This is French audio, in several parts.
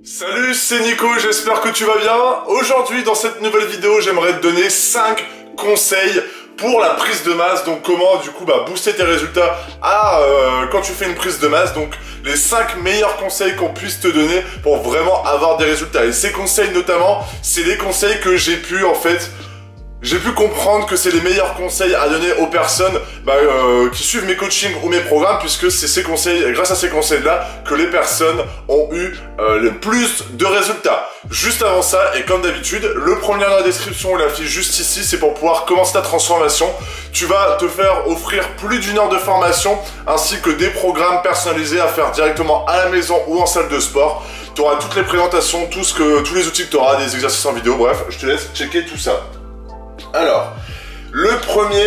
Salut, c'est Nico, j'espère que tu vas bien. Aujourd'hui, dans cette nouvelle vidéo, j'aimerais te donner 5 conseils pour la prise de masse. Donc comment du coup booster tes résultats quand tu fais une prise de masse. Donc les 5 meilleurs conseils qu'on puisse te donner pour vraiment avoir des résultats. Et ces conseils notamment, c'est les conseils que j'ai pu comprendre que c'est les meilleurs conseils à donner aux personnes qui suivent mes coachings ou mes programmes, puisque c'est ces conseils, grâce à ces conseils-là, que les personnes ont eu le plus de résultats. Juste avant ça, et comme d'habitude, le premier lien dans la description ou la fiche juste ici, c'est pour pouvoir commencer ta transformation. Tu vas te faire offrir plus d'1 heure de formation, ainsi que des programmes personnalisés à faire directement à la maison ou en salle de sport. Tu auras toutes les présentations, tous les outils que tu auras, des exercices en vidéo, bref, je te laisse checker tout ça. Alors, le premier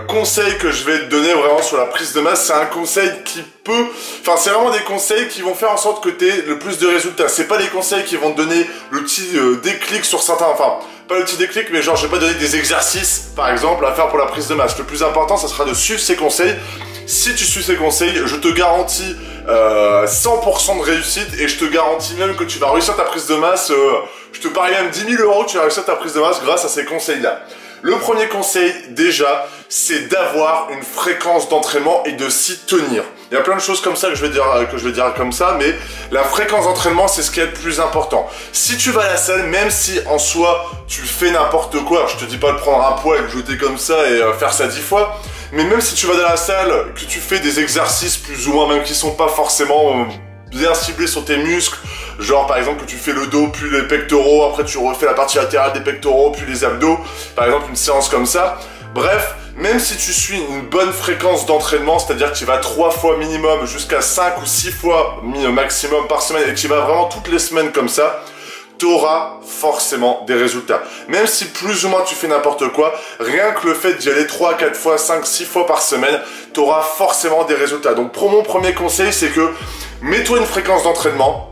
conseil que je vais te donner vraiment sur la prise de masse, c'est un conseil qui peut... Enfin, c'est vraiment des conseils qui vont faire en sorte que tu aies le plus de résultats. C'est pas des conseils qui vont te donner le petit déclic sur certains... Enfin, pas le petit déclic, mais genre, je vais pas donner des exercices, par exemple, à faire pour la prise de masse. Le plus important, ça sera de suivre ces conseils. Si tu suis ces conseils, je te garantis 100% de réussite et je te garantis même que tu vas réussir ta prise de masse. Je te parie même 10 000 € que tu vas réussir ta prise de masse grâce à ces conseils-là. Le premier conseil, déjà, c'est d'avoir une fréquence d'entraînement et de s'y tenir. Il y a plein de choses comme ça que je vais dire comme ça, mais la fréquence d'entraînement, c'est ce qui est le plus important. Si tu vas à la salle, même si en soi, tu fais n'importe quoi, je te dis pas de prendre un poids et de jeter comme ça et faire ça 10 fois, mais même si tu vas dans la salle, que tu fais des exercices plus ou moins, même qui sont pas forcément bien ciblés sur tes muscles, genre par exemple que tu fais le dos puis les pectoraux, après tu refais la partie latérale des pectoraux puis les abdos, par exemple une séance comme ça. Bref, même si tu suis une bonne fréquence d'entraînement, c'est-à-dire que tu vas 3 fois minimum jusqu'à 5 ou 6 fois maximum par semaine et que tu vas vraiment toutes les semaines comme ça, tu auras forcément des résultats. Même si plus ou moins tu fais n'importe quoi, rien que le fait d'y aller 3, 4 fois, 5, 6 fois par semaine, tu auras forcément des résultats. Donc pour mon premier conseil, c'est que mets-toi une fréquence d'entraînement.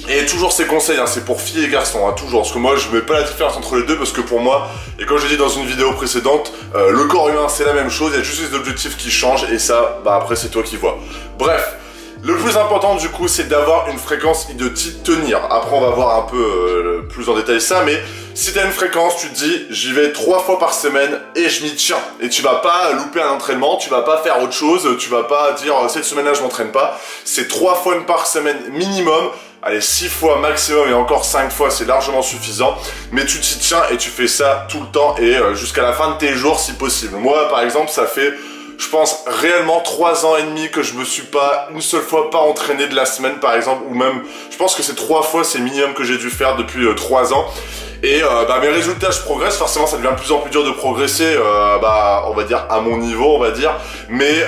Et toujours ces conseils, hein, c'est pour filles et garçons, hein, toujours. Parce que moi, je mets pas la différence entre les deux, parce que pour moi, et comme je l'ai dit dans une vidéo précédente, le corps humain, c'est la même chose, il y a juste les objectifs qui changent, et ça, après, c'est toi qui vois. Bref. Le plus important du coup, c'est d'avoir une fréquence et de t'y tenir. Après, on va voir un peu plus en détail ça, mais si tu as une fréquence, tu te dis j'y vais 3 fois par semaine et je m'y tiens. Et tu vas pas louper un entraînement, tu vas pas faire autre chose, tu vas pas dire cette semaine-là je m'entraîne pas. C'est 3 fois par semaine minimum. Allez, 6 fois maximum et encore 5 fois, c'est largement suffisant. Mais tu t'y tiens et tu fais ça tout le temps et jusqu'à la fin de tes jours si possible. Moi, par exemple, ça fait... Je pense réellement 3 ans et demi que je me suis pas une seule fois pas entraîné de la semaine par exemple, ou même je pense que c'est 3 fois, c'est le minimum que j'ai dû faire depuis 3 ans. Et mes résultats, je progresse, forcément ça devient de plus en plus dur de progresser, on va dire à mon niveau, on va dire. Mais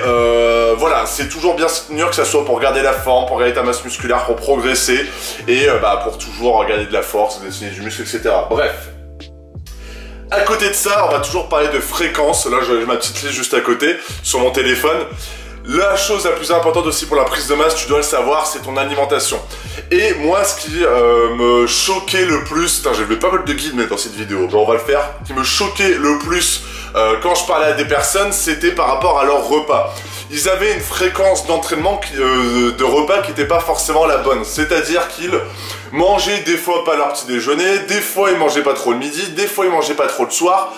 voilà, c'est toujours bien se tenir, que ça soit pour garder la forme, pour garder ta masse musculaire, pour progresser, et pour toujours garder de la force, dessiner du muscle, etc. Bref. À côté de ça, on va toujours parler de fréquence. Là, j'ai ma petite liste juste à côté, sur mon téléphone. La chose la plus importante aussi pour la prise de masse, tu dois le savoir, c'est ton alimentation. Et moi, ce qui me choquait le plus... Putain, j'avais pas mal de guides dans cette vidéo, on va le faire. Ce qui me choquait le plus quand je parlais à des personnes, c'était par rapport à leur repas. Ils avaient une fréquence d'entraînement, de repas qui n'était pas forcément la bonne. C'est-à-dire qu'ils mangeaient des fois pas leur petit déjeuner, des fois ils mangeaient pas trop le midi, des fois ils mangeaient pas trop le soir.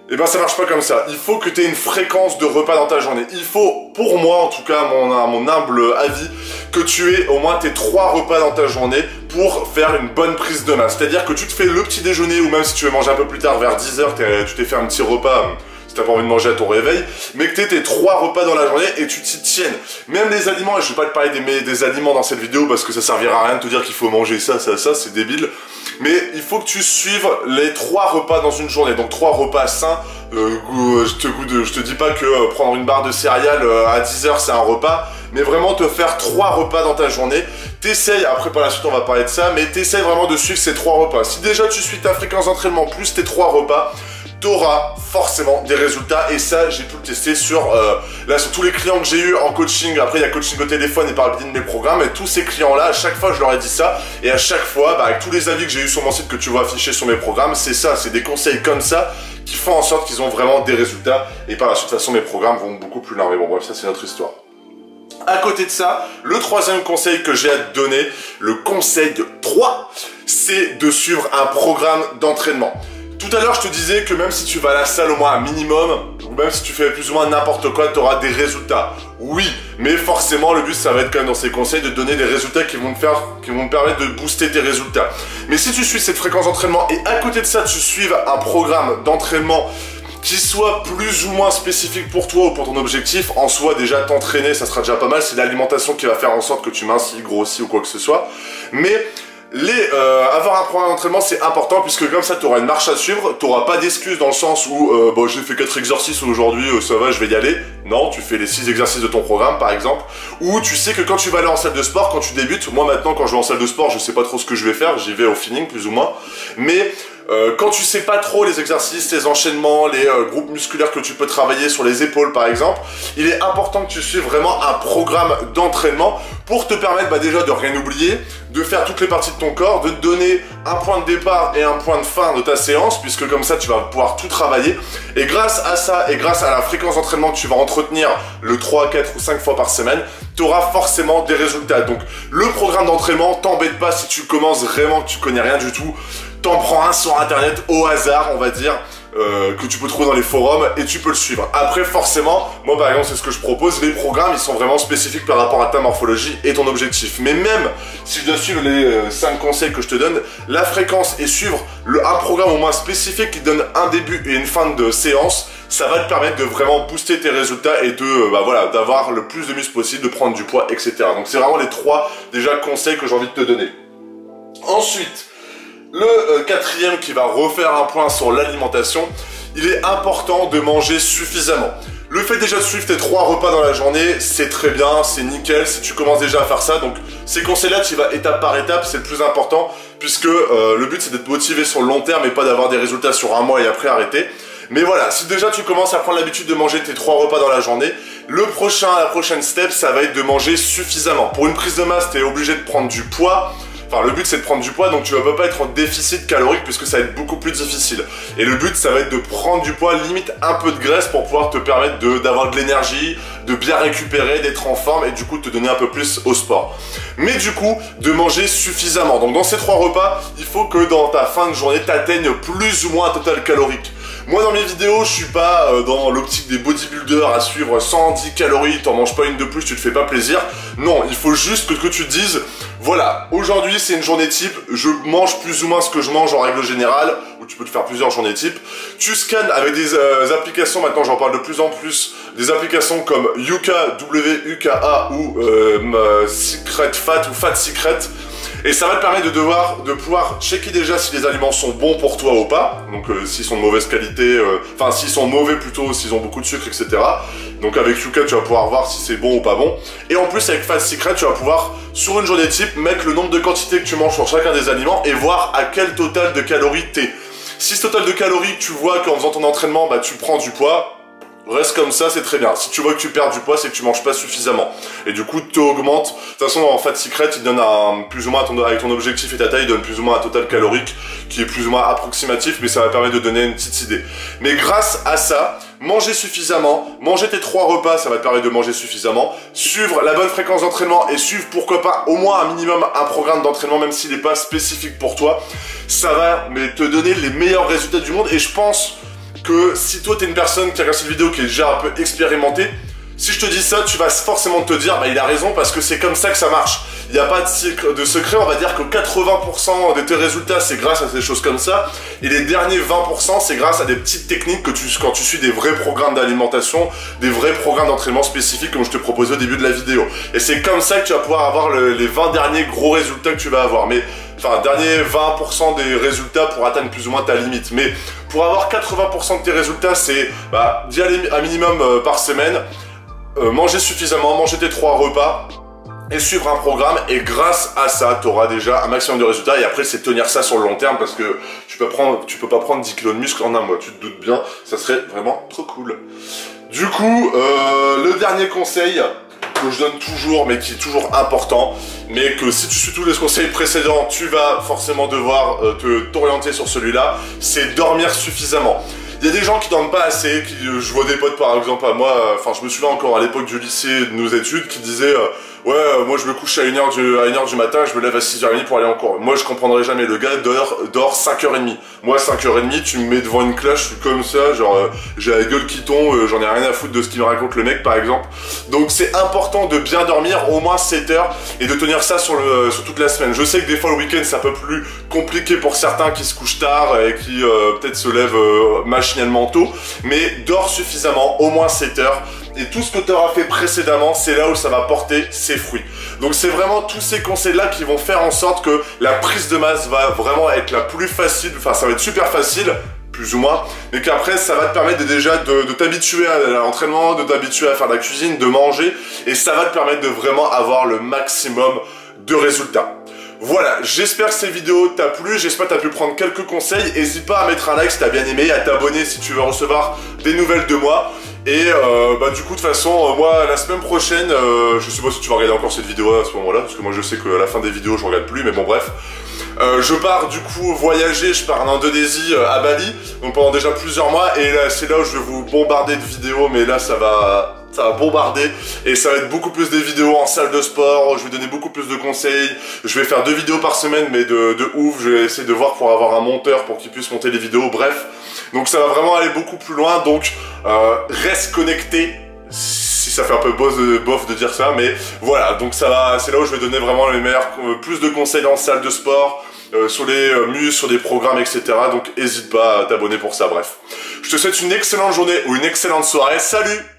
Et ben ça marche pas comme ça. Il faut que tu aies une fréquence de repas dans ta journée. Il faut, pour moi en tout cas, à mon humble avis, que tu aies au moins tes 3 repas dans ta journée pour faire une bonne prise de masse. C'est-à-dire que tu te fais le petit déjeuner, ou même si tu veux manger un peu plus tard, vers 10 h, tu t'es fait un petit repas... si t'as pas envie de manger à ton réveil, mais que t'aies tes 3 repas dans la journée et tu t'y tiennes. Même les aliments, et je vais pas te parler des aliments dans cette vidéo parce que ça servira à rien de te dire qu'il faut manger ça, c'est débile. Mais il faut que tu suives les 3 repas dans une journée, donc 3 repas sains. Je te dis pas que prendre une barre de céréales à 10 h c'est un repas, mais vraiment te faire 3 repas dans ta journée. T'essayes, après par la suite on va parler de ça, mais t'essayes vraiment de suivre ces 3 repas. Si déjà tu suis ta fréquence d'entraînement plus tes 3 repas, t'auras forcément des résultats. Et ça, j'ai pu le tester sur tous les clients que j'ai eu en coaching. Après, il y a coaching au téléphone et par le biais de mes programmes. Et tous ces clients-là, à chaque fois, je leur ai dit ça. Et à chaque fois, avec tous les avis que j'ai eu sur mon site que tu vois afficher sur mes programmes, c'est ça, c'est des conseils comme ça qui font en sorte qu'ils ont vraiment des résultats. Et par la suite, de toute façon, mes programmes vont beaucoup plus loin. Mais bon, bref, ça, c'est notre histoire. À côté de ça, le troisième conseil que j'ai à te donner, le conseil de 3, c'est de suivre un programme d'entraînement. Tout à l'heure, je te disais que même si tu vas à la salle au moins un minimum, ou même si tu fais plus ou moins n'importe quoi, tu auras des résultats. Oui, mais forcément, le but, ça va être quand même dans ces conseils de te donner des résultats qui vont te permettre de booster tes résultats. Mais si tu suis cette fréquence d'entraînement et à côté de ça, tu suives un programme d'entraînement qui soit plus ou moins spécifique pour toi ou pour ton objectif, en soi déjà t'entraîner ça sera déjà pas mal, c'est l'alimentation qui va faire en sorte que tu mincis, grossis ou quoi que ce soit. Mais avoir un programme d'entraînement c'est important puisque comme ça tu auras une marche à suivre, tu n'auras pas d'excuses dans le sens où bon, j'ai fait 4 exercices aujourd'hui, ça va je vais y aller. Non, tu fais les 6 exercices de ton programme par exemple, ou tu sais que quand tu vas aller en salle de sport, quand tu débutes, moi maintenant quand je vais en salle de sport je sais pas trop ce que je vais faire, j'y vais au feeling plus ou moins, mais quand tu sais pas trop les exercices, les enchaînements, les groupes musculaires que tu peux travailler sur les épaules par exemple, il est important que tu suives vraiment un programme d'entraînement pour te permettre déjà de rien oublier, de faire toutes les parties de ton corps, de te donner un point de départ et un point de fin de ta séance, puisque comme ça tu vas pouvoir tout travailler. Et grâce à ça et grâce à la fréquence d'entraînement que tu vas entretenir le 3, 4 ou 5 fois par semaine, tu auras forcément des résultats. Donc le programme d'entraînement, t'embête pas si tu commences vraiment que tu connais rien du tout. T'en prends un sur internet au hasard, on va dire, que tu peux trouver dans les forums et tu peux le suivre. Après forcément, moi par exemple c'est ce que je propose, les programmes ils sont vraiment spécifiques par rapport à ta morphologie et ton objectif. Mais même si je dois suivre les 5 conseils que je te donne, la fréquence et suivre un programme au moins spécifique qui donne un début et une fin de séance, ça va te permettre de vraiment booster tes résultats et de voilà, d'avoir le plus de muscles possible, de prendre du poids, etc. Donc c'est vraiment les 3 déjà conseils que j'ai envie de te donner. Ensuite, le quatrième qui va refaire un point sur l'alimentation, il est important de manger suffisamment. Le fait déjà de suivre tes 3 repas dans la journée, c'est très bien, c'est nickel si tu commences déjà à faire ça. Donc ces conseils-là, tu vas étape par étape, c'est le plus important, puisque le but c'est d'être motivé sur le long terme et pas d'avoir des résultats sur un mois et après arrêter. Mais voilà, si déjà tu commences à prendre l'habitude de manger tes 3 repas dans la journée, la prochaine step, ça va être de manger suffisamment. Pour une prise de masse, tu es obligé de prendre du poids. Enfin, le but c'est de prendre du poids, donc tu vas pas être en déficit calorique puisque ça va être beaucoup plus difficile. Et le but ça va être de prendre du poids, limite un peu de graisse pour pouvoir te permettre d'avoir de l'énergie, de bien récupérer, d'être en forme et du coup de te donner un peu plus au sport. Mais du coup, de manger suffisamment. Donc dans ces 3 repas, il faut que dans ta fin de journée, tu atteignes plus ou moins un total calorique. Moi dans mes vidéos, je suis pas dans l'optique des bodybuilders à suivre 110 calories, t'en manges pas une de plus, tu te fais pas plaisir. Non, il faut juste que tu te dises, voilà, aujourd'hui c'est une journée type, je mange plus ou moins ce que je mange en règle générale, ou tu peux te faire plusieurs journées type. Tu scannes avec des applications, maintenant j'en parle de plus en plus, des applications comme Yuka, W-U-K-A ou Secret Fat ou Fat Secret. Et ça va te permettre de pouvoir checker déjà si les aliments sont bons pour toi ou pas. Donc s'ils sont de mauvaise qualité, enfin s'ils sont mauvais plutôt, s'ils ont beaucoup de sucre, etc. Donc avec Yuka, tu vas pouvoir voir si c'est bon ou pas bon. Et en plus avec Fat Secret, tu vas pouvoir, sur une journée type, mettre le nombre de quantités que tu manges sur chacun des aliments et voir à quel total de calories t'es. Si ce total de calories, tu vois qu'en faisant ton entraînement, tu prends du poids, reste comme ça, c'est très bien. Si tu vois que tu perds du poids, c'est que tu manges pas suffisamment. Et du coup, tu augmentes. De toute façon, en Fat Secret, il donne plus ou moins, avec ton objectif et ta taille, il donne plus ou moins un total calorique qui est plus ou moins approximatif, mais ça va permettre de donner une petite idée. Mais grâce à ça, manger suffisamment, manger tes 3 repas, ça va te permettre de manger suffisamment, suivre la bonne fréquence d'entraînement et suivre pourquoi pas au moins un minimum un programme d'entraînement, même s'il n'est pas spécifique pour toi, ça va te donner les meilleurs résultats du monde. Et je pense que si toi t'es une personne qui regarde cette vidéo qui est déjà un peu expérimentée, si je te dis ça, tu vas forcément te dire il a raison parce que c'est comme ça que ça marche. Il n'y a pas de secret, on va dire que 80% de tes résultats c'est grâce à des choses comme ça et les derniers 20% c'est grâce à des petites techniques que quand tu suis des vrais programmes d'alimentation, des vrais programmes d'entraînement spécifiques comme je te proposais au début de la vidéo. Et c'est comme ça que tu vas pouvoir avoir les 20 derniers gros résultats que tu vas avoir. Mais enfin, dernier 20% des résultats pour atteindre plus ou moins ta limite. Mais pour avoir 80% de tes résultats, c'est d'y aller un minimum par semaine, manger suffisamment, manger tes 3 repas et suivre un programme. Et grâce à ça, tu auras déjà un maximum de résultats. Et après, c'est tenir ça sur le long terme parce que tu peux pas prendre 10 kilos de muscle en un mois. Tu te doutes bien, ça serait vraiment trop cool. Du coup, le dernier conseil que je donne toujours, mais qui est toujours important, mais que si tu suis tous les conseils précédents, tu vas forcément devoir t'orienter sur celui-là, c'est dormir suffisamment. Il Il y a des gens qui dorment pas assez, je vois des potes par exemple à moi, enfin je me souviens encore à l'époque du lycée de nos études qui disaient ouais moi je me couche à 1h du matin, je me lève à 6h30 pour aller en cours. Moi je comprendrai jamais, le gars dort 5h30. Moi 5h30 tu me mets devant une classe, je suis comme ça, genre j'ai la gueule qui tombe, j'en ai rien à foutre de ce qu'il me raconte le mec par exemple. Donc c'est important de bien dormir au moins 7 heures et de tenir ça sur toute la semaine. Je sais que des fois le week-end c'est un peu plus compliqué pour certains qui se couchent tard et qui peut-être se lèvent machinalement tôt, mais dors suffisamment, au moins 7 heures. Et tout ce que tu auras fait précédemment, c'est là où ça va porter ses fruits. Donc c'est vraiment tous ces conseils-là qui vont faire en sorte que la prise de masse va vraiment être la plus facile, enfin ça va être super facile, plus ou moins, mais qu'après ça va te permettre déjà de t'habituer à l'entraînement, de t'habituer à faire de la cuisine, de manger, et ça va te permettre de vraiment avoir le maximum de résultats. Voilà, j'espère que cette vidéo t'a plu, j'espère que t'as pu prendre quelques conseils. N'hésite pas à mettre un like si t'as bien aimé, à t'abonner si tu veux recevoir des nouvelles de moi. Et du coup de toute façon, moi la semaine prochaine, je sais pas si tu vas regarder encore cette vidéo à ce moment là, parce que moi je sais qu'à la fin des vidéos je regarde plus, mais bon bref. Je pars du coup voyager, je pars en Indonésie à Bali, donc pendant déjà plusieurs mois, et là c'est là où je vais vous bombarder de vidéos, mais là ça va bombarder, et ça va être beaucoup plus des vidéos en salle de sport, je vais donner beaucoup plus de conseils, je vais faire 2 vidéos par semaine, mais de ouf, je vais essayer de voir pour avoir un monteur pour qu'il puisse monter les vidéos, bref. Donc ça va vraiment aller beaucoup plus loin, donc reste connecté, si ça fait un peu bof de dire ça, mais voilà, donc ça va, c'est là où je vais donner vraiment les meilleurs, plus de conseils en salle de sport, sur les muscles, sur des programmes, etc. Donc n'hésite pas à t'abonner pour ça, bref. Je te souhaite une excellente journée ou une excellente soirée, salut!